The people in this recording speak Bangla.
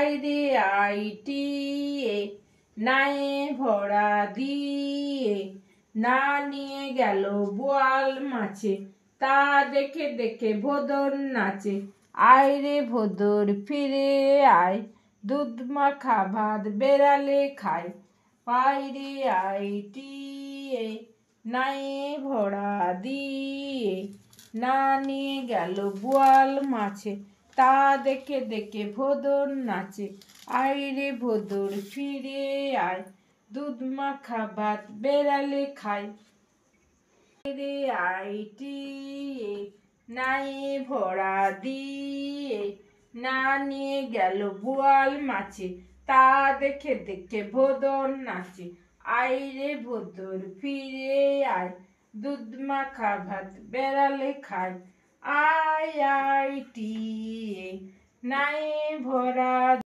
আয় রে আইটিয়ে নায়ে ভরা দিয়ে না নিয়ে গেল বোয়াল মাছে তা দেখে দেখে ভোদর নাচে। আয় রে ভোদর ফিরে আয় দুধ মাখা ভাত বেড়ালে খায়। আয় রে আইটিয়ে নায়ে ভরা দিয়ে না নিয়ে গেল বোয়াল মাছে তা দেখে দেখে ভোদর নাচে। আয় রে ভোদর ফিরে আয় দুধ মাখা ভাত বেড়ালে খায়। আয় রে আইটিয়ে নায়ে ভরা দিয়ে না নিয়ে গেল বোয়াল মাছে তা দেখে দেখে ভোদর নাচে। আয় রে ভোদর ফিরে আয় দুধ মাখা ভাত বেড়ালে খায়। আয় আইটিয়ে নায়ে ভরা